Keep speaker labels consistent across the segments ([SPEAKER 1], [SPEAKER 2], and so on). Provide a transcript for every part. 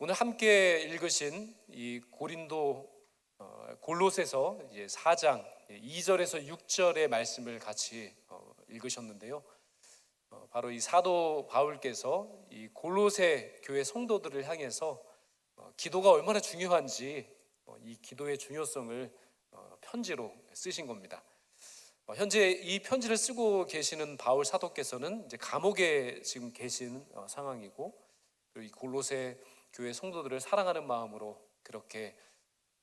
[SPEAKER 1] 오늘 함께 읽으신 이 골로새서 이제 4장 2절에서 6절의 말씀을 같이 읽으셨는데요. 바로 이 사도 바울께서 이 골로새 교회 성도들을 향해서 기도가 얼마나 중요한지 이 기도의 중요성을 편지로 쓰신 겁니다. 현재 이 편지를 쓰고 계시는 바울 사도께서는 이제 감옥에 지금 계신 상황이고, 그리고 이 골로새 교회 성도들을 사랑하는 마음으로 그렇게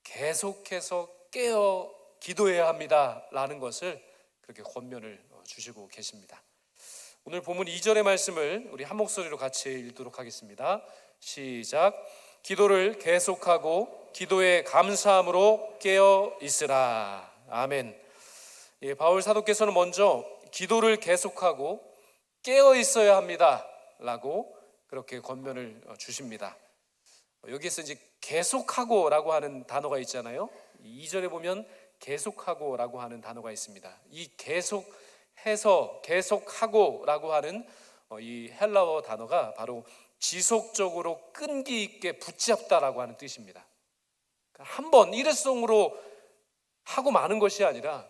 [SPEAKER 1] 계속해서 깨어 기도해야 합니다라는 것을 그렇게 권면을 주시고 계십니다. 오늘 본문 2절의 말씀을 우리 한 목소리로 같이 읽도록 하겠습니다. 시작. 기도를 계속하고 기도에 감사함으로 깨어 있으라. 아멘. 바울 사도께서는 먼저 기도를 계속하고 깨어 있어야 합니다 라고 그렇게 권면을 주십니다. 여기에서 이제 계속하고 라고 하는 단어가 있잖아요. 2절에 보면 계속하고 라고 하는 단어가 있습니다. 이 계속해서 계속하고 라고 하는 이 헬라어 단어가 바로 지속적으로 끈기 있게 붙잡다라고 하는 뜻입니다. 한번 일회성으로 하고 마는 것이 아니라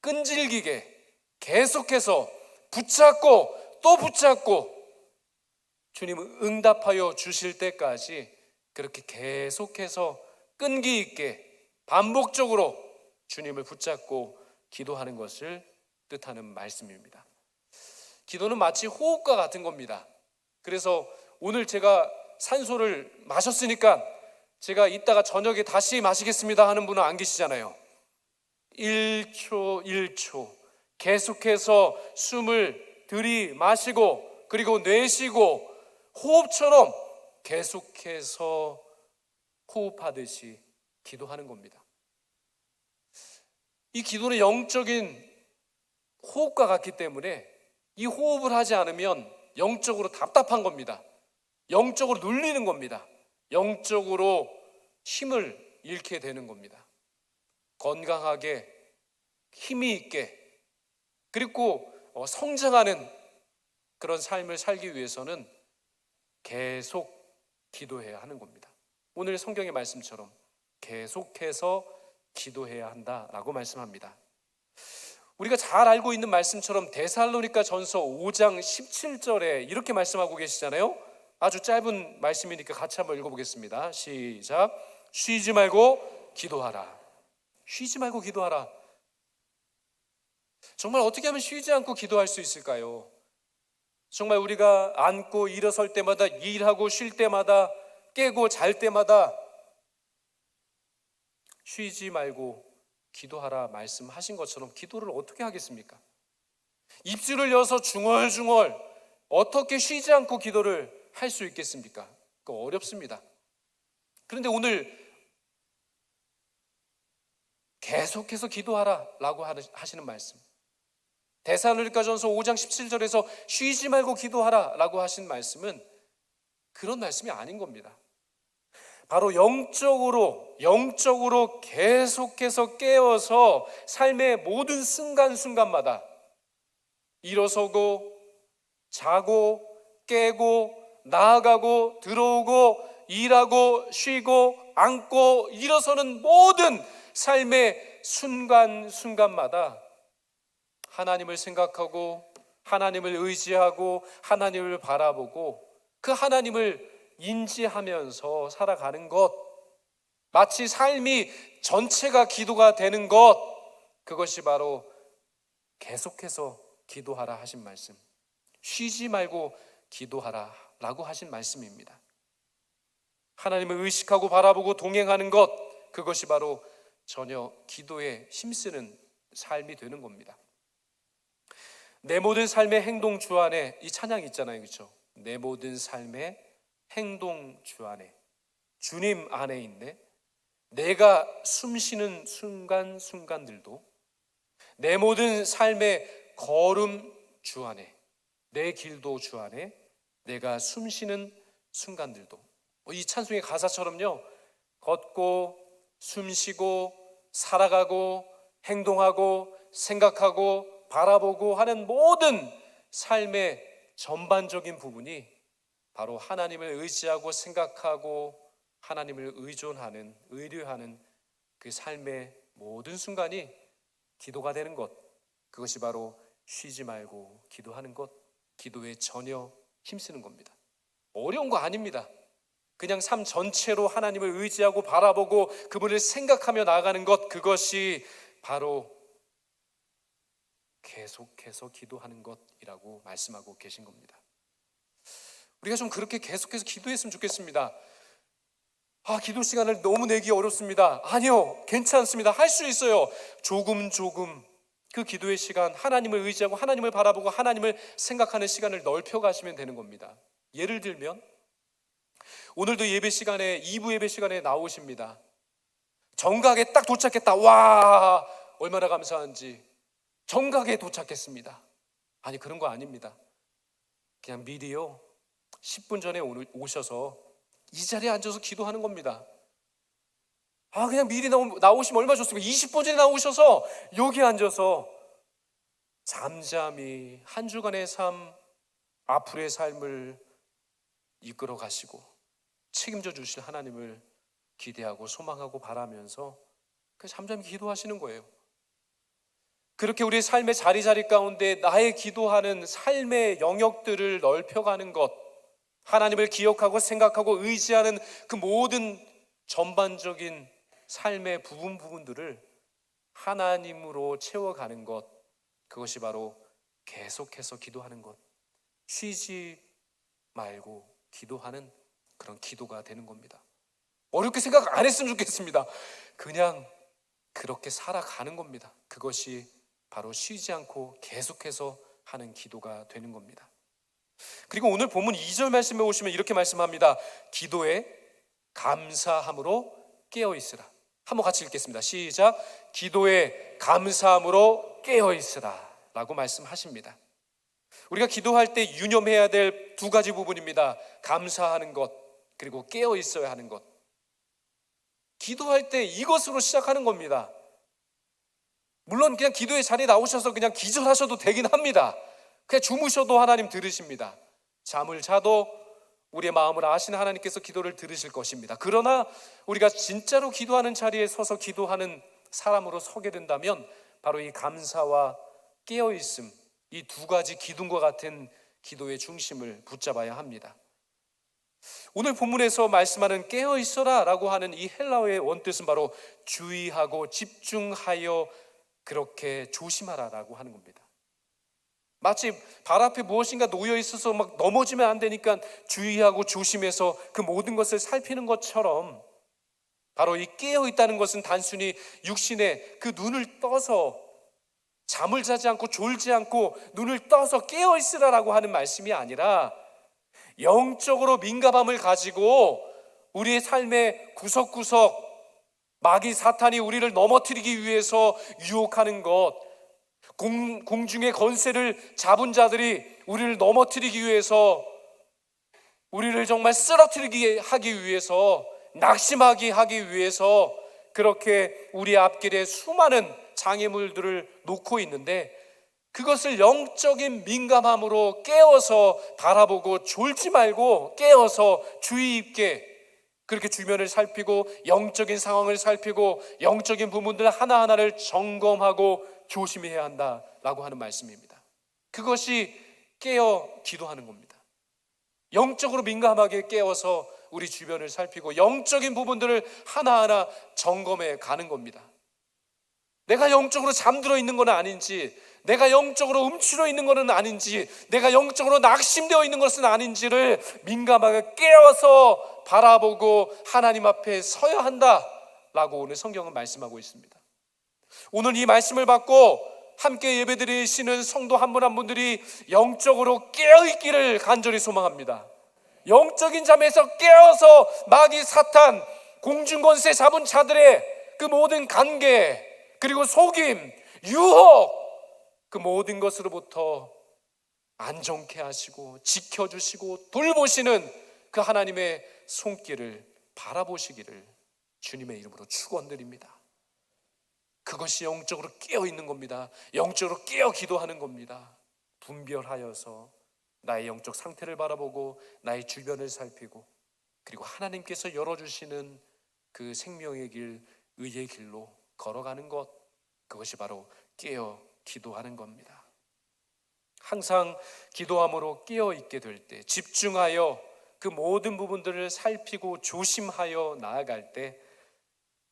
[SPEAKER 1] 끈질기게 계속해서 붙잡고 또 붙잡고 주님은 응답하여 주실 때까지 그렇게 계속해서 끈기 있게 반복적으로 주님을 붙잡고 기도하는 것을 뜻하는 말씀입니다. 기도는 마치 호흡과 같은 겁니다. 그래서 오늘 제가 산소를 마셨으니까 제가 이따가 저녁에 다시 마시겠습니다 하는 분은 안 계시잖아요. 1초 1초 계속해서 숨을 들이마시고 그리고 내쉬고 호흡처럼 계속해서 호흡하듯이 기도하는 겁니다. 이 기도는 영적인 호흡과 같기 때문에 이 호흡을 하지 않으면 영적으로 답답한 겁니다. 영적으로 눌리는 겁니다. 영적으로 힘을 잃게 되는 겁니다. 건강하게 힘이 있게 그리고 성장하는 그런 삶을 살기 위해서는 계속 기도해야 하는 겁니다. 오늘 성경의 말씀처럼 계속해서 기도해야 한다라고 말씀합니다. 우리가 잘 알고 있는 말씀처럼 데살로니가 전서 5장 17절에 이렇게 말씀하고 계시잖아요. 아주 짧은 말씀이니까 같이 한번 읽어보겠습니다. 시작. 쉬지 말고 기도하라. 쉬지 말고 기도하라. 정말 어떻게 하면 쉬지 않고 기도할 수 있을까요? 정말 우리가 앉고 일어설 때마다, 일하고 쉴 때마다, 깨고 잘 때마다 쉬지 말고 기도하라 말씀하신 것처럼 기도를 어떻게 하겠습니까? 입술을 여서 중얼중얼 어떻게 쉬지 않고 기도를 할 수 있겠습니까? 그거 어렵습니다. 그런데 오늘 계속해서 기도하라 라고 하시는 말씀, 데살로니가전서 5장 17절에서 쉬지 말고 기도하라 라고 하신 말씀은 그런 말씀이 아닌 겁니다. 바로 영적으로 계속해서 깨어서 삶의 모든 순간순간마다 일어서고 자고 깨고 나아가고 들어오고 일하고 쉬고 앉고 일어서는 모든 삶의 순간순간마다 하나님을 생각하고 하나님을 의지하고 하나님을 바라보고 그 하나님을 인지하면서 살아가는 것, 마치 삶이 전체가 기도가 되는 것, 그것이 바로 계속해서 기도하라 하신 말씀, 쉬지 말고 기도하라 라고 하신 말씀입니다. 하나님을 의식하고 바라보고 동행하는 것, 그것이 바로 전혀 기도에 힘쓰는 삶이 되는 겁니다. 내 모든 삶의 행동 주 안에, 이 찬양이 있잖아요, 그렇죠? 내 모든 삶의 행동 주 안에, 주님 안에 있네. 내가 숨쉬는 순간순간들도, 내 모든 삶의 걸음 주 안에, 내 길도 주 안에, 내가 숨쉬는 순간들도. 이 찬송의 가사처럼요, 걷고 숨쉬고 살아가고 행동하고 생각하고 바라보고 하는 모든 삶의 전반적인 부분이 바로 하나님을 의지하고 생각하고 하나님을 의존하는, 의뢰하는 그 삶의 모든 순간이 기도가 되는 것, 그것이 바로 쉬지 말고 기도하는 것, 기도에 전혀 힘쓰는 겁니다. 어려운 거 아닙니다. 그냥 삶 전체로 하나님을 의지하고 바라보고 그분을 생각하며 나아가는 것, 그것이 바로 계속해서 기도하는 것이라고 말씀하고 계신 겁니다. 우리가 좀 그렇게 계속해서 기도했으면 좋겠습니다. 기도 시간을 너무 내기 어렵습니다. 아니요, 괜찮습니다. 할 수 있어요. 조금 그 기도의 시간, 하나님을 의지하고 하나님을 바라보고 하나님을 생각하는 시간을 넓혀 가시면 되는 겁니다. 예를 들면 오늘도 예배 시간에 2부 예배 시간에 나오십니다. 정각에 딱 도착했다. 와, 얼마나 감사한지. 정각에 도착했습니다. 아니, 그런 거 아닙니다. 그냥 미리요 10분 전에 오셔서 이 자리에 앉아서 기도하는 겁니다. 그냥 미리 나오시면 얼마나 좋습니까? 20분 전에 나오셔서 여기 앉아서 잠잠히 한 주간의 삶, 앞으로의 삶을 이끌어 가시고 책임져 주실 하나님을 기대하고 소망하고 바라면서 잠잠히 기도하시는 거예요. 그렇게 우리의 삶의 자리 가운데 나의 기도하는 삶의 영역들을 넓혀가는 것, 하나님을 기억하고 생각하고 의지하는 그 모든 전반적인 삶의 부분들을 하나님으로 채워가는 것, 그것이 바로 계속해서 기도하는 것, 쉬지 말고 기도하는 그런 기도가 되는 겁니다. 어렵게 생각 안 했으면 좋겠습니다. 그냥 그렇게 살아가는 겁니다. 그것이 바로 쉬지 않고 계속해서 하는 기도가 되는 겁니다. 그리고 오늘 본문 2절 말씀에 오시면 이렇게 말씀합니다. 기도에 감사함으로 깨어있으라. 한번 같이 읽겠습니다. 시작. 기도에 감사함으로 깨어있으라 라고 말씀하십니다. 우리가 기도할 때 유념해야 될 두 가지 부분입니다. 감사하는 것, 그리고 깨어있어야 하는 것. 기도할 때 이것으로 시작하는 겁니다. 물론 그냥 기도의 자리에 나오셔서 그냥 기절하셔도 되긴 합니다. 그냥 주무셔도 하나님 들으십니다. 잠을 자도 우리의 마음을 아시는 하나님께서 기도를 들으실 것입니다. 그러나 우리가 진짜로 기도하는 자리에 서서 기도하는 사람으로 서게 된다면 바로 이 감사와 깨어있음, 이 두 가지 기둥과 같은 기도의 중심을 붙잡아야 합니다. 오늘 본문에서 말씀하는 깨어있어라 라고 하는 이 헬라어의 원뜻은 바로 주의하고 집중하여 그렇게 조심하라 라고 하는 겁니다. 마치 발 앞에 무엇인가 놓여 있어서 막 넘어지면 안 되니까 주의하고 조심해서 그 모든 것을 살피는 것처럼, 바로 이 깨어 있다는 것은 단순히 육신의 그 눈을 떠서 잠을 자지 않고 졸지 않고 눈을 떠서 깨어 있으라라고 하는 말씀이 아니라 영적으로 민감함을 가지고 우리의 삶의 구석구석 마귀 사탄이 우리를 넘어뜨리기 위해서 유혹하는 것, 공중의 권세를 잡은 자들이 우리를 넘어뜨리기 위해서, 우리를 정말 쓰러뜨리게 하기 위해서, 낙심하게 하기 위해서 그렇게 우리 앞길에 수많은 장애물들을 놓고 있는데, 그것을 영적인 민감함으로 깨어서 바라보고 졸지 말고 깨어서 주의 있게 그렇게 주변을 살피고 영적인 상황을 살피고 영적인 부분들 하나하나를 점검하고 조심해야 한다라고 하는 말씀입니다. 그것이 깨어 기도하는 겁니다. 영적으로 민감하게 깨어서 우리 주변을 살피고 영적인 부분들을 하나하나 점검해 가는 겁니다. 내가 영적으로 잠들어 있는 건 아닌지, 내가 영적으로 움츠러 있는 것은 아닌지, 내가 영적으로 낙심되어 있는 것은 아닌지를 민감하게 깨어서 바라보고 하나님 앞에 서야 한다라고 오늘 성경은 말씀하고 있습니다. 오늘 이 말씀을 받고 함께 예배드리시는 성도 한 분 한 분들이 영적으로 깨어있기를 간절히 소망합니다. 영적인 잠에서 깨어서 마귀 사탄 공중권세 잡은 자들의 그 모든 관계, 그리고 속임, 유혹, 그 모든 것으로부터 안정케 하시고 지켜주시고 돌보시는 그 하나님의 손길을 바라보시기를 주님의 이름으로 축원드립니다. 그것이 영적으로 깨어 있는 겁니다. 영적으로 깨어 기도하는 겁니다. 분별하여서 나의 영적 상태를 바라보고 나의 주변을 살피고, 그리고 하나님께서 열어주시는 그 생명의 길, 의의 길로 걸어가는 것, 그것이 바로 깨어 기도하는 겁니다. 항상 기도함으로 깨어 있게 될 때, 집중하여 그 모든 부분들을 살피고 조심하여 나아갈 때,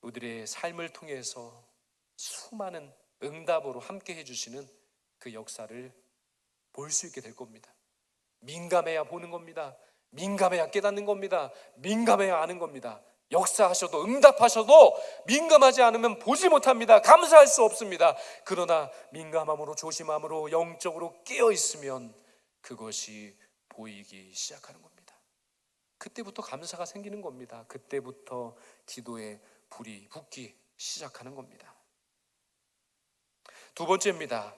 [SPEAKER 1] 우리의 삶을 통해서 수많은 응답으로 함께 해주시는 그 역사를 볼 수 있게 될 겁니다. 민감해야 보는 겁니다. 민감해야 깨닫는 겁니다. 민감해야 아는 겁니다. 역사하셔도, 응답하셔도 민감하지 않으면 보지 못합니다. 감사할 수 없습니다. 그러나 민감함으로, 조심함으로, 영적으로 깨어 있으면 그것이 보이기 시작하는 겁니다. 그때부터 감사가 생기는 겁니다. 그때부터 기도에 불이 붙기 시작하는 겁니다. 두 번째입니다.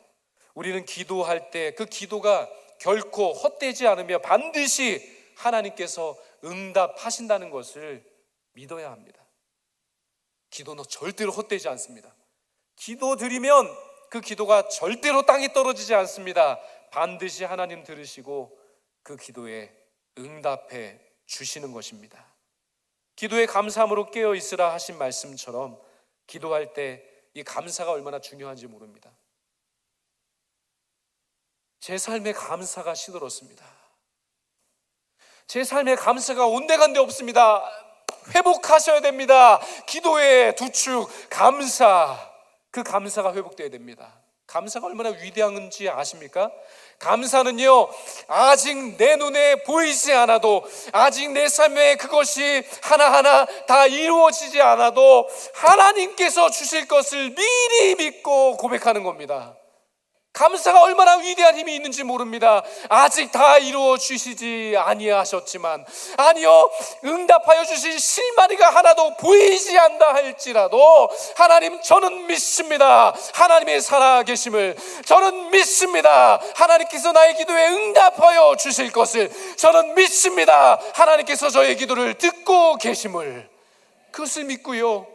[SPEAKER 1] 우리는 기도할 때 그 기도가 결코 헛되지 않으며 반드시 하나님께서 응답하신다는 것을 믿어야 합니다. 기도는 절대로 헛되지 않습니다. 기도 드리면 그 기도가 절대로 땅에 떨어지지 않습니다. 반드시 하나님 들으시고 그 기도에 응답해 주시는 것입니다. 기도에 감사함으로 깨어 있으라 하신 말씀처럼 기도할 때 이 감사가 얼마나 중요한지 모릅니다. 제 삶에 감사가 시들었습니다. 제 삶에 감사가 온데간데 없습니다. 회복하셔야 됩니다. 기도의 두 축, 감사, 그 감사가 회복되어야 됩니다. 감사가 얼마나 위대한지 아십니까? 감사는요, 아직 내 눈에 보이지 않아도, 아직 내 삶에 그것이 하나하나 다 이루어지지 않아도 하나님께서 주실 것을 미리 믿고 고백하는 겁니다. 감사가 얼마나 위대한 힘이 있는지 모릅니다. 아직 다 이루어 주시지 아니하셨지만, 아니요, 응답하여 주실 실마리가 하나도 보이지 않다 할지라도 하나님, 저는 믿습니다. 하나님의 살아계심을 저는 믿습니다. 하나님께서 나의 기도에 응답하여 주실 것을 저는 믿습니다. 하나님께서 저의 기도를 듣고 계심을, 그것을 믿고요,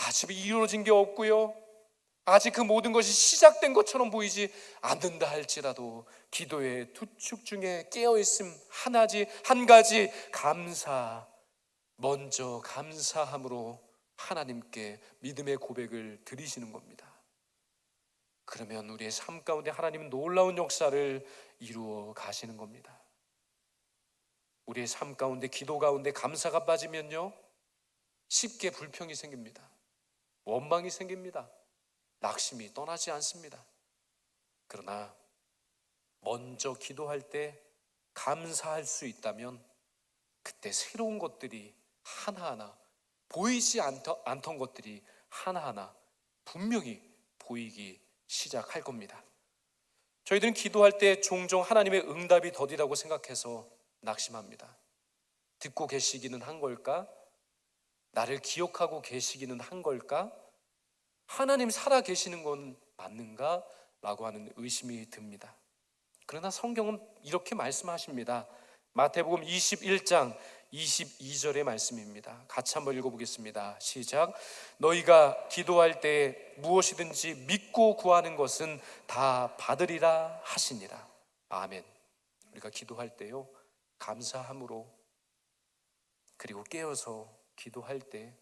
[SPEAKER 1] 아직 이루어진 게 없고요, 아직 그 모든 것이 시작된 것처럼 보이지 않는다 할지라도 기도의 두 축 중에 깨어있음 한 가지, 감사, 먼저 감사함으로 하나님께 믿음의 고백을 드리시는 겁니다. 그러면 우리의 삶 가운데 하나님은 놀라운 역사를 이루어 가시는 겁니다. 우리의 삶 가운데, 기도 가운데 감사가 빠지면요, 쉽게 불평이 생깁니다. 원망이 생깁니다. 낙심이 떠나지 않습니다. 그러나 먼저 기도할 때 감사할 수 있다면 그때 새로운 것들이 하나하나, 보이지 않던 것들이 하나하나 분명히 보이기 시작할 겁니다. 저희들은 기도할 때 종종 하나님의 응답이 더디다고 생각해서 낙심합니다. 듣고 계시기는 한 걸까? 나를 기억하고 계시기는 한 걸까? 하나님 살아 계시는 건 맞는가? 라고 하는 의심이 듭니다. 그러나 성경은 이렇게 말씀하십니다. 마태복음 21장 22절의 말씀입니다. 같이 한번 읽어보겠습니다. 시작. 너희가 기도할 때 무엇이든지 믿고 구하는 것은 다 받으리라 하시니라. 아멘. 우리가 기도할 때요, 감사함으로, 그리고 깨어서 기도할 때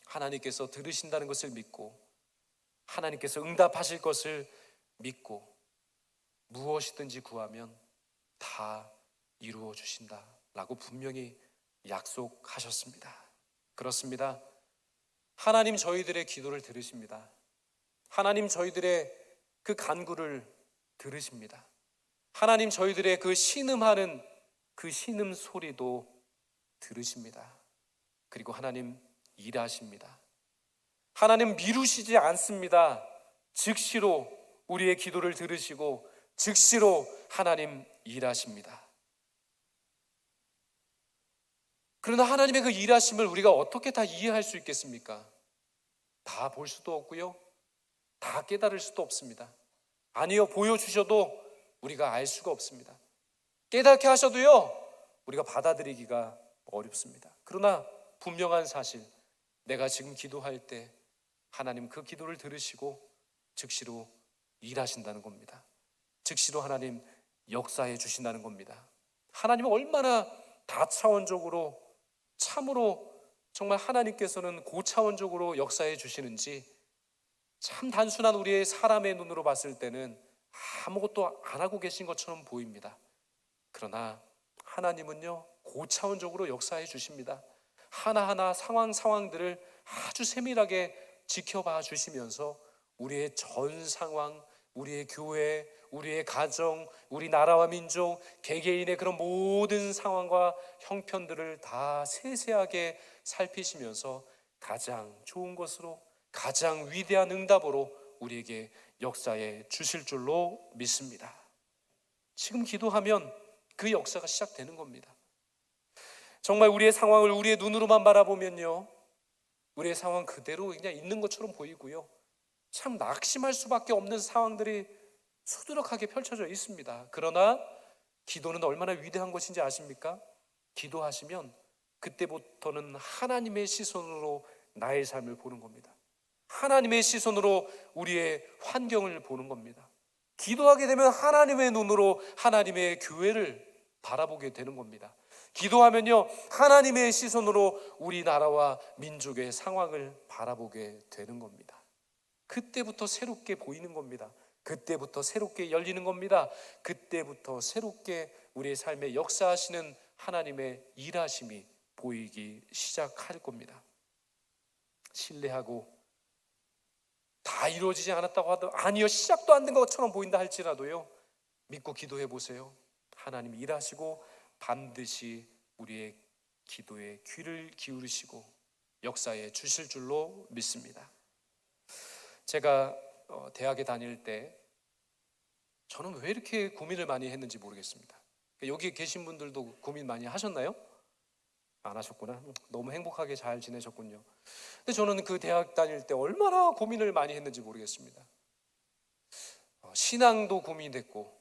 [SPEAKER 1] 하나님께서 들으신다는 것을 믿고, 하나님께서 응답하실 것을 믿고, 무엇이든지 구하면 다 이루어 주신다라고 분명히 약속하셨습니다. 그렇습니다. 하나님 저희들의 기도를 들으십니다. 하나님 저희들의 그 간구를 들으십니다. 하나님 저희들의 그 신음하는 그 신음 소리도 들으십니다. 그리고 하나님 일하십니다. 하나님 미루시지 않습니다. 즉시로 우리의 기도를 들으시고 즉시로 하나님 일하십니다. 그러나 하나님의 그 일하심을 우리가 어떻게 다 이해할 수 있겠습니까? 다 볼 수도 없고요, 다 깨달을 수도 없습니다. 아니요, 보여주셔도 우리가 알 수가 없습니다. 깨닫게 하셔도요, 우리가 받아들이기가 어렵습니다. 그러나 분명한 사실, 내가 지금 기도할 때 하나님 그 기도를 들으시고 즉시로 일하신다는 겁니다. 즉시로 하나님 역사해 주신다는 겁니다. 하나님은 얼마나 다차원적으로, 참으로 정말 하나님께서는 고차원적으로 역사해 주시는지, 참 단순한 우리의 사람의 눈으로 봤을 때는 아무것도 안 하고 계신 것처럼 보입니다. 그러나 하나님은요, 고차원적으로 역사해 주십니다. 하나하나 상황들을 아주 세밀하게 지켜봐 주시면서 우리의 전 상황, 우리의 교회, 우리의 가정, 우리 나라와 민족, 개개인의 그런 모든 상황과 형편들을 다 세세하게 살피시면서 가장 좋은 것으로, 가장 위대한 응답으로 우리에게 역사해 주실 줄로 믿습니다. 지금 기도하면 그 역사가 시작되는 겁니다. 정말 우리의 상황을 우리의 눈으로만 바라보면요, 우리의 상황 그대로 그냥 있는 것처럼 보이고요, 참 낙심할 수밖에 없는 상황들이 수두룩하게 펼쳐져 있습니다. 그러나 기도는 얼마나 위대한 것인지 아십니까? 기도하시면 그때부터는 하나님의 시선으로 나의 삶을 보는 겁니다. 하나님의 시선으로 우리의 환경을 보는 겁니다. 기도하게 되면 하나님의 눈으로 하나님의 교회를 바라보게 되는 겁니다. 기도하면요, 하나님의 시선으로 우리나라와 민족의 상황을 바라보게 되는 겁니다. 그때부터 새롭게 보이는 겁니다. 그때부터 새롭게 열리는 겁니다. 그때부터 새롭게 우리의 삶에 역사하시는 하나님의 일하심이 보이기 시작할 겁니다. 신뢰하고 다 이루어지지 않았다고 하더라도, 아니요, 시작도 안 된 것처럼 보인다 할지라도요, 믿고 기도해 보세요. 하나님이 일하시고 반드시 우리의 기도에 귀를 기울이시고 역사해 주실 줄로 믿습니다. 제가 대학에 다닐 때 저는 왜 이렇게 고민을 많이 했는지 모르겠습니다. 여기 계신 분들도 고민 많이 하셨나요? 안 하셨구나. 너무 행복하게 잘 지내셨군요. 근데 저는 그 대학 다닐 때 얼마나 고민을 많이 했는지 모르겠습니다. 신앙도 고민이 됐고,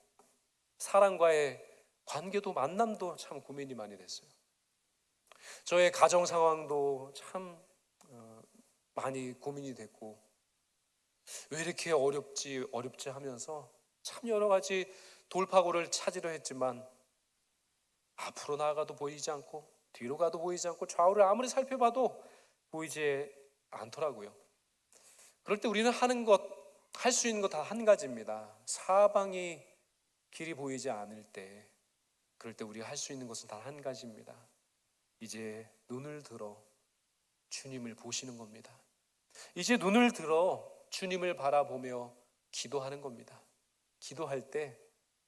[SPEAKER 1] 사람과의 관계도, 만남도 참 고민이 많이 됐어요. 저의 가정 상황도 참 많이 고민이 됐고, 왜 이렇게 어렵지 하면서 참 여러 가지 돌파구를 찾으려 했지만 앞으로 나아가도 보이지 않고 뒤로 가도 보이지 않고 좌우를 아무리 살펴봐도 보이지 않더라고요. 그럴 때 우리는 할 수 있는 것 다 한 가지입니다. 사방이 길이 보이지 않을 때, 그럴 때 우리가 할 수 있는 것은 단 한 가지입니다. 이제 눈을 들어 주님을 보시는 겁니다. 이제 눈을 들어 주님을 바라보며 기도하는 겁니다. 기도할 때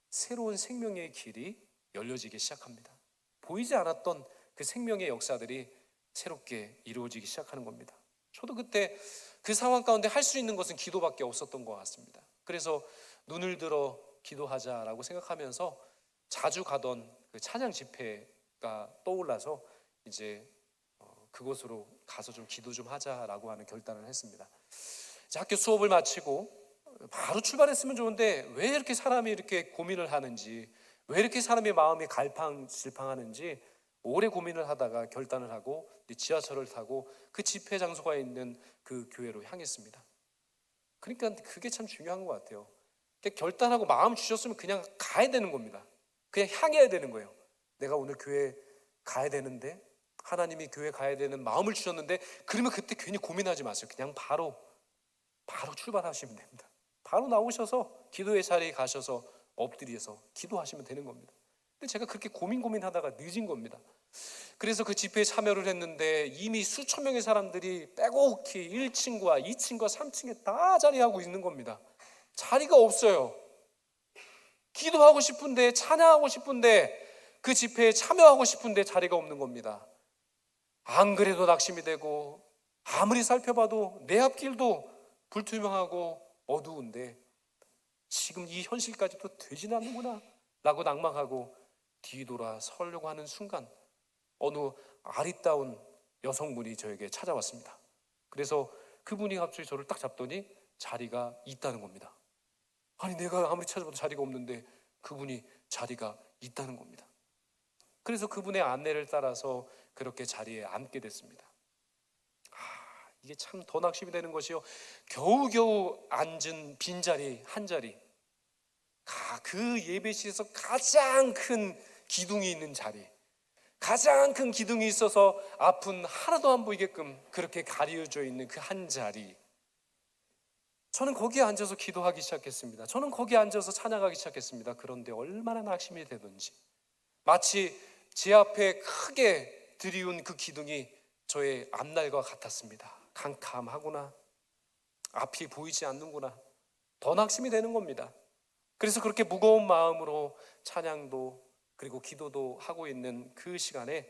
[SPEAKER 1] 새로운 생명의 길이 열려지기 시작합니다. 보이지 않았던 그 생명의 역사들이 새롭게 이루어지기 시작하는 겁니다. 저도 그때 그 상황 가운데 할 수 있는 것은 기도밖에 없었던 것 같습니다. 그래서 눈을 들어 기도하자라고 생각하면서 자주 가던 그 찬양 집회가 떠올라서 이제 그곳으로 가서 좀 기도 좀 하자라고 하는 결단을 했습니다. 이제 학교 수업을 마치고 바로 출발했으면 좋은데 왜 이렇게 사람이 이렇게 고민을 하는지, 왜 이렇게 사람의 마음이 갈팡질팡하는지 오래 고민을 하다가 결단을 하고 지하철을 타고 그 집회 장소가 있는 그 교회로 향했습니다. 그러니까 그게 참 중요한 것 같아요. 결단하고 마음 주셨으면 그냥 가야 되는 겁니다. 그냥 향해야 되는 거예요. 내가 오늘 교회 가야 되는데, 하나님이 교회 가야 되는 마음을 주셨는데, 그러면 그때 괜히 고민하지 마세요. 그냥 바로 출발하시면 됩니다. 바로 나오셔서 기도의 자리에 가셔서 엎드려서 기도하시면 되는 겁니다. 근데 제가 그렇게 고민하다가 늦은 겁니다. 그래서 그 집회에 참여를 했는데 이미 수천 명의 사람들이 빼곡히 1층과 2층과 3층에 다 자리하고 있는 겁니다. 자리가 없어요. 기도하고 싶은데, 찬양하고 싶은데, 그 집회에 참여하고 싶은데 자리가 없는 겁니다. 안 그래도 낙심이 되고 아무리 살펴봐도 내 앞길도 불투명하고 어두운데 지금 이 현실까지도 되지는 않는구나 라고 낭망하고 뒤돌아 서려고 하는 순간 어느 아리따운 여성분이 저에게 찾아왔습니다. 그래서 그분이 갑자기 저를 딱 잡더니 자리가 있다는 겁니다. 아니, 내가 아무리 찾아봐도 자리가 없는데 그분이 자리가 있다는 겁니다. 그래서 그분의 안내를 따라서 그렇게 자리에 앉게 됐습니다. 이게 참 더 낙심이 되는 것이요, 겨우겨우 앉은 빈자리 한 자리, 그 예배실에서 가장 큰 기둥이 있는 자리, 가장 큰 기둥이 있어서 앞은 하나도 안 보이게끔 그렇게 가려져 있는 그 한 자리, 저는 거기에 앉아서 기도하기 시작했습니다. 저는 거기에 앉아서 찬양하기 시작했습니다. 그런데 얼마나 낙심이 되던지, 마치 제 앞에 크게 들이운 그 기둥이 저의 앞날과 같았습니다. 캄캄하구나, 앞이 보이지 않는구나, 더 낙심이 되는 겁니다. 그래서 그렇게 무거운 마음으로 찬양도 그리고 기도도 하고 있는 그 시간에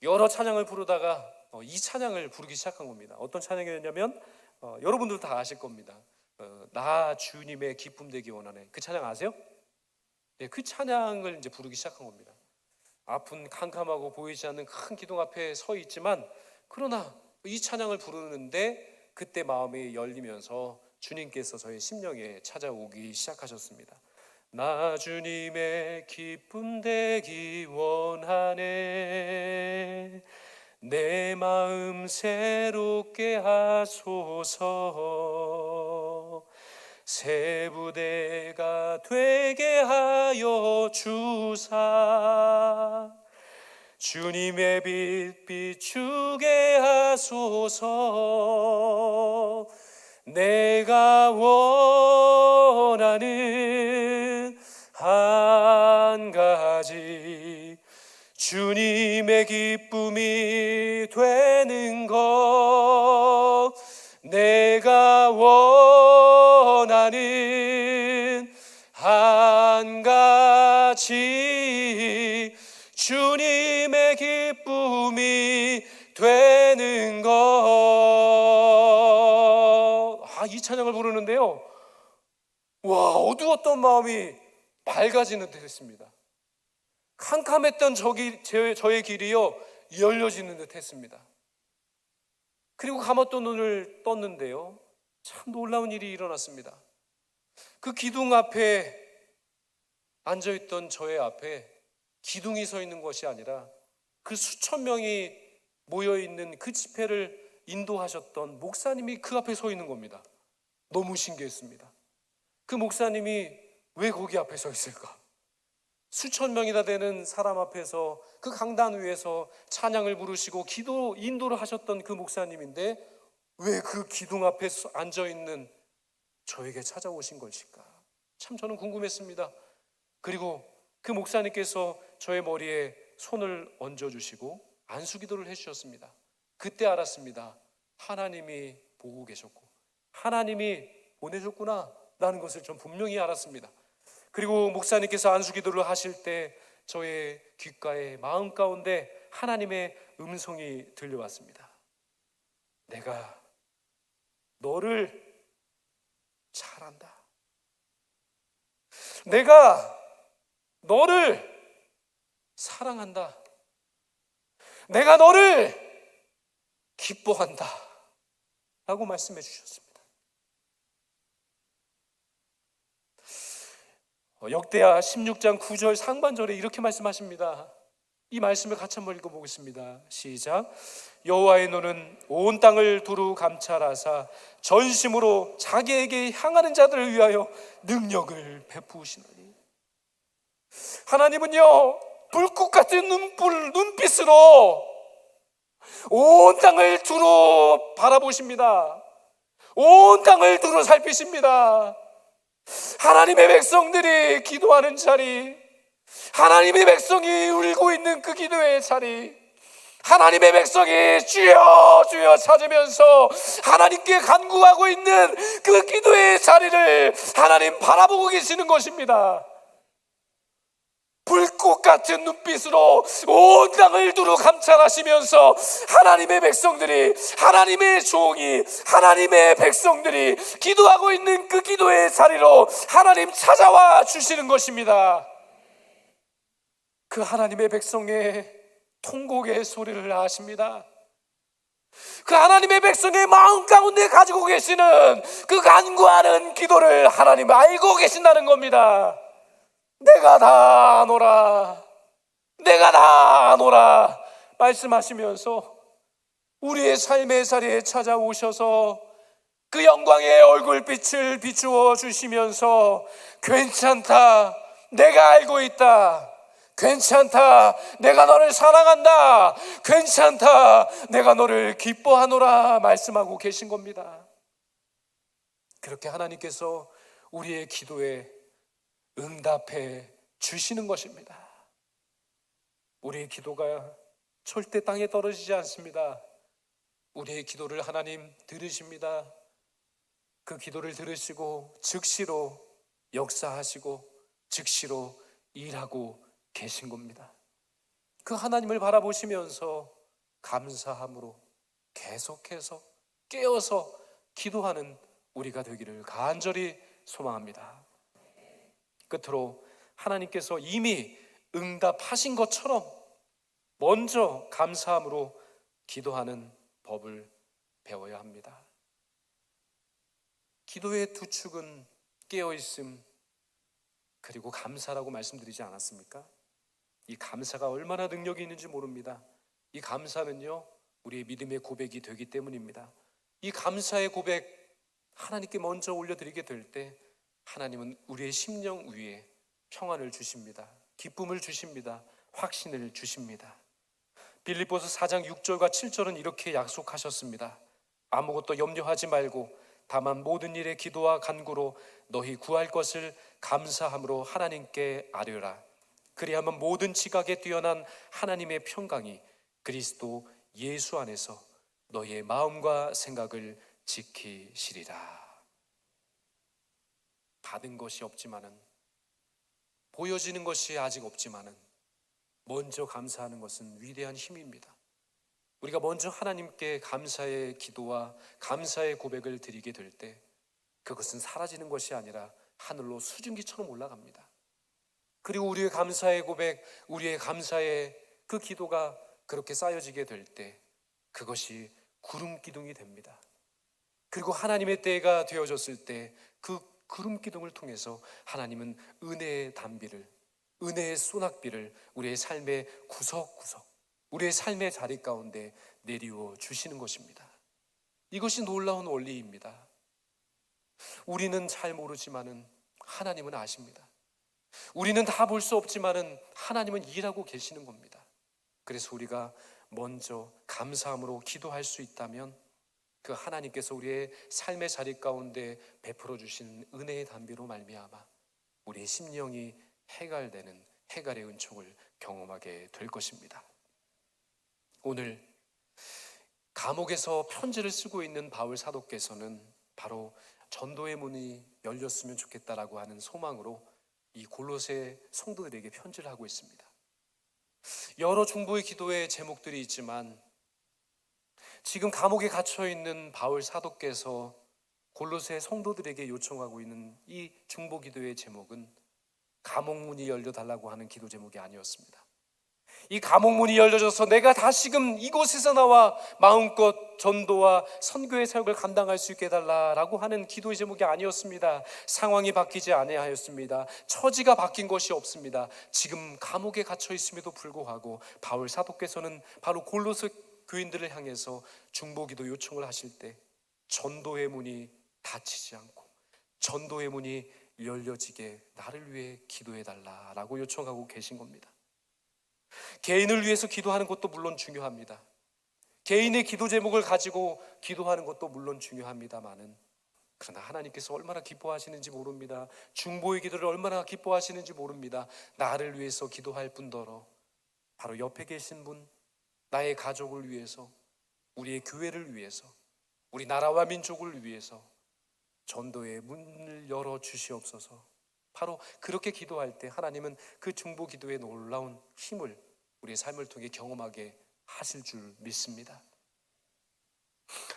[SPEAKER 1] 여러 찬양을 부르다가 이 찬양을 부르기 시작한 겁니다. 어떤 찬양이었냐면 여러분들 다 아실 겁니다. 나 주님의 기쁨 되기 원하네. 그 찬양 아세요? 네, 그 찬양을 이제 부르기 시작한 겁니다. 앞은 캄캄하고 보이지 않는 큰 기둥 앞에 서 있지만, 그러나 이 찬양을 부르는데 그때 마음이 열리면서 주님께서 저의 심령에 찾아오기 시작하셨습니다. 나 주님의 기쁨 되기 원하네. 내 마음 새롭게 하소서. 새 부대가 되게 하여 주사. 주님의 빛 비추게 하소서. 내가 원하는 한 가지, 주님의 기쁨이 되는 것. 내가 원하는 한 가지, 주님의 기쁨이 되는 것. 이 찬양을 부르는데요, 와, 어두웠던 마음이 밝아지는 듯 했습니다. 캄캄했던 저의 길이요, 열려지는 듯 했습니다. 그리고 감았던 눈을 떴는데요, 참 놀라운 일이 일어났습니다. 그 기둥 앞에 앉아있던 저의 앞에 기둥이 서 있는 것이 아니라 그 수천 명이 모여있는 그 집회를 인도하셨던 목사님이 그 앞에 서 있는 겁니다. 너무 신기했습니다. 그 목사님이 왜 거기 앞에 서 있을까? 수천 명이나 되는 사람 앞에서 그 강단 위에서 찬양을 부르시고 인도를 하셨던 그 목사님인데 왜 그 기둥 앞에 앉아있는 저에게 찾아오신 것일까? 참 저는 궁금했습니다. 그리고 그 목사님께서 저의 머리에 손을 얹어주시고 안수기도를 해주셨습니다. 그때 알았습니다. 하나님이 보고 계셨고 하나님이 보내셨구나 라는 것을 좀 분명히 알았습니다. 그리고 목사님께서 안수기도를 하실 때 저의 귓가에, 마음 가운데 하나님의 음성이 들려왔습니다. 내가 너를 잘 안다. 내가 너를 사랑한다. 내가 너를 기뻐한다 라고 말씀해 주셨습니다. 역대하 16장 9절 상반절에 이렇게 말씀하십니다. 이 말씀을 같이 한번 읽어보겠습니다. 시작. 여호와의 눈은 온 땅을 두루 감찰하사 전심으로 자기에게 향하는 자들을 위하여 능력을 베푸시나니. 하나님은요, 불꽃 같은 눈빛으로 온 땅을 두루 바라보십니다. 온 땅을 두루 살피십니다. 하나님의 백성들이 기도하는 자리, 하나님의 백성이 울고 있는 그 기도의 자리, 하나님의 백성이 주여 주여 찾으면서 하나님께 간구하고 있는 그 기도의 자리를 하나님 바라보고 계시는 것입니다. 불꽃 같은 눈빛으로 온 땅을 두루 감찰하시면서 하나님의 백성들이, 하나님의 종이, 하나님의 백성들이 기도하고 있는 그 기도의 자리로 하나님 찾아와 주시는 것입니다. 그 하나님의 백성의 통곡의 소리를 아십니다. 그 하나님의 백성의 마음 가운데 가지고 계시는 그 간구하는 기도를 하나님 알고 계신다는 겁니다. 내가 다 아노라, 내가 다 아노라 말씀하시면서 우리의 삶의 자리에 찾아오셔서 그 영광의 얼굴빛을 비추어 주시면서 괜찮다, 내가 알고 있다, 괜찮다, 내가 너를 사랑한다, 괜찮다, 내가 너를 기뻐하노라 말씀하고 계신 겁니다. 그렇게 하나님께서 우리의 기도에 응답해 주시는 것입니다. 우리의 기도가 절대 땅에 떨어지지 않습니다. 우리의 기도를 하나님 들으십니다. 그 기도를 들으시고 즉시로 역사하시고 즉시로 일하고 계신 겁니다. 그 하나님을 바라보시면서 감사함으로 계속해서 깨어서 기도하는 우리가 되기를 간절히 소망합니다. 끝으로 하나님께서 이미 응답하신 것처럼 먼저 감사함으로 기도하는 법을 배워야 합니다. 기도의 두 축은 깨어있음 그리고 감사라고 말씀드리지 않았습니까? 이 감사가 얼마나 능력이 있는지 모릅니다. 이 감사는요, 우리의 믿음의 고백이 되기 때문입니다. 이 감사의 고백 하나님께 먼저 올려드리게 될 때 하나님은 우리의 심령 위에 평안을 주십니다. 기쁨을 주십니다. 확신을 주십니다. 빌립보서 4장 6절과 7절은 이렇게 약속하셨습니다. 아무것도 염려하지 말고 다만 모든 일에 기도와 간구로 너희 구할 것을 감사함으로 하나님께 아뢰라. 그리하면 모든 지각에 뛰어난 하나님의 평강이 그리스도 예수 안에서 너희의 마음과 생각을 지키시리라. 받은 것이 없지만은, 보여지는 것이 아직 없지만은 먼저 감사하는 것은 위대한 힘입니다. 우리가 먼저 하나님께 감사의 기도와 감사의 고백을 드리게 될 때 그것은 사라지는 것이 아니라 하늘로 수증기처럼 올라갑니다. 그리고 우리의 감사의 고백, 우리의 감사의 그 기도가 그렇게 쌓여지게 될 때 그것이 구름 기둥이 됩니다. 그리고 하나님의 때가 되어졌을 때 그 구름 기둥을 통해서 하나님은 은혜의 담비를, 은혜의 소낙비를 우리의 삶의 구석구석, 우리의 삶의 자리 가운데 내리워 주시는 것입니다. 이것이 놀라운 원리입니다. 우리는 잘 모르지만은 하나님은 아십니다. 우리는 다 볼 수 없지만은 하나님은 일하고 계시는 겁니다. 그래서 우리가 먼저 감사함으로 기도할 수 있다면 그 하나님께서 우리의 삶의 자리 가운데 베풀어 주신 은혜의 담비로 말미암아 우리의 심령이 해갈되는 해갈의 은총을 경험하게 될 것입니다. 오늘 감옥에서 편지를 쓰고 있는 바울 사도께서는 바로 전도의 문이 열렸으면 좋겠다라고 하는 소망으로 이 골로새 성도들에게 편지를 하고 있습니다. 여러 중보의 기도의 제목들이 있지만 지금 감옥에 갇혀 있는 바울 사도께서 골로새 성도들에게 요청하고 있는 이 중보 기도의 제목은 감옥 문이 열려달라고 하는 기도 제목이 아니었습니다. 이 감옥 문이 열려져서 내가 다시금 이곳에서 나와 마음껏 전도와 선교의 사역을 감당할 수 있게 해달라고 하는 기도의 제목이 아니었습니다. 상황이 바뀌지 아니하였습니다. 처지가 바뀐 것이 없습니다. 지금 감옥에 갇혀 있음에도 불구하고 바울 사도께서는 바로 골로새 교인들을 향해서 중보기도 요청을 하실 때 전도의 문이 닫히지 않고 전도의 문이 열려지게 나를 위해 기도해달라고 요청하고 계신 겁니다. 개인을 위해서 기도하는 것도 물론 중요합니다. 개인의 기도 제목을 가지고 기도하는 것도 물론 중요합니다만은 그러나 하나님께서 얼마나 기뻐하시는지 모릅니다. 중보의 기도를 얼마나 기뻐하시는지 모릅니다. 나를 위해서 기도할 뿐더러 바로 옆에 계신 분, 나의 가족을 위해서, 우리의 교회를 위해서, 우리 나라와 민족을 위해서 전도의 문을 열어 주시옵소서. 바로 그렇게 기도할 때 하나님은 그 중보 기도의 놀라운 힘을 우리의 삶을 통해 경험하게 하실 줄 믿습니다.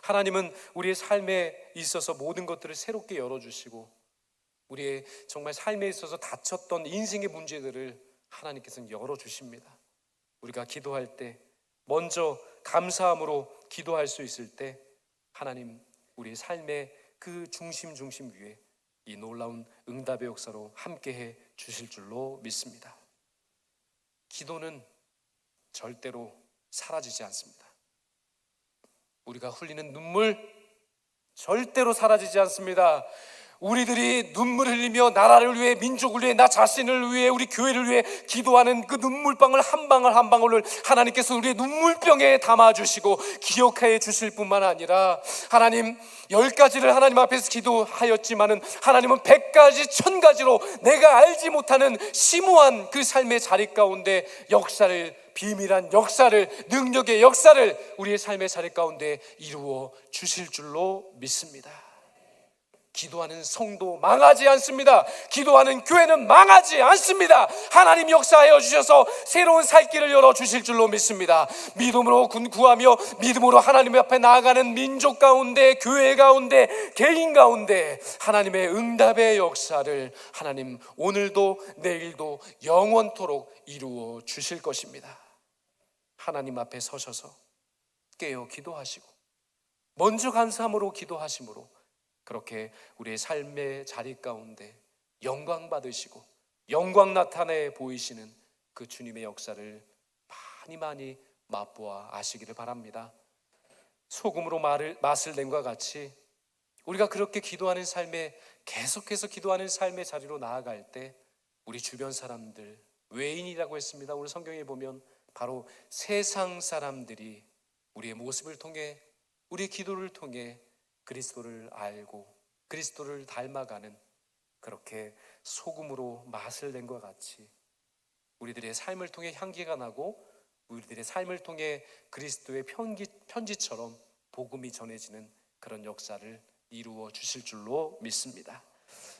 [SPEAKER 1] 하나님은 우리의 삶에 있어서 모든 것들을 새롭게 열어주시고 우리의 정말 삶에 있어서 닫혔던 인생의 문제들을 하나님께서는 열어주십니다. 우리가 기도할 때 먼저 감사함으로 기도할 수 있을 때 하나님 우리의 삶의 그 중심 위에 이 놀라운 응답의 역사로 함께해 주실 줄로 믿습니다. 기도는 절대로 사라지지 않습니다. 우리가 흘리는 눈물, 절대로 사라지지 않습니다. 우리들이 눈물을 흘리며 나라를 위해, 민족을 위해, 나 자신을 위해, 우리 교회를 위해 기도하는 그 눈물방울 한 방울 한 방울을 하나님께서 우리의 눈물병에 담아주시고 기억해 주실 뿐만 아니라, 하나님 10가지를 하나님 앞에서 기도하였지만은 하나님은 100가지 1000가지로 내가 알지 못하는 심오한 그 삶의 자리 가운데 역사를, 비밀한 역사를, 능력의 역사를 우리의 삶의 자리 가운데 이루어 주실 줄로 믿습니다. 기도하는 성도 망하지 않습니다. 기도하는 교회는 망하지 않습니다. 하나님 역사하여 주셔서 새로운 살 길을 열어주실 줄로 믿습니다. 믿음으로 구하며 믿음으로 하나님 앞에 나아가는 민족 가운데, 교회 가운데, 개인 가운데 하나님의 응답의 역사를 하나님 오늘도 내일도 영원토록 이루어 주실 것입니다. 하나님 앞에 서셔서 깨어 기도하시고 먼저 감사함으로 기도하심으로 그렇게 우리의 삶의 자리 가운데 영광 받으시고 영광 나타내 보이시는 그 주님의 역사를 많이 많이 맛보아 아시기를 바랍니다. 소금으로 맛을 낸과 같이 우리가 그렇게 기도하는 삶에, 계속해서 기도하는 삶의 자리로 나아갈 때 우리 주변 사람들, 외인이라고 했습니다. 오늘 성경에 보면 바로 세상 사람들이 우리의 모습을 통해, 우리의 기도를 통해 그리스도를 알고 그리스도를 닮아가는, 그렇게 소금으로 맛을 낸 것 같이 우리들의 삶을 통해 향기가 나고 우리들의 삶을 통해 그리스도의 편지처럼 복음이 전해지는 그런 역사를 이루어 주실 줄로 믿습니다.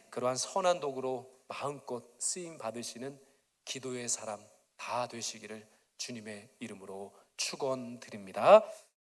[SPEAKER 1] 그러한 선한 도구로 마음껏 쓰임 받으시는 기도의 사람 다 되시기를 주님의 이름으로 축원드립니다.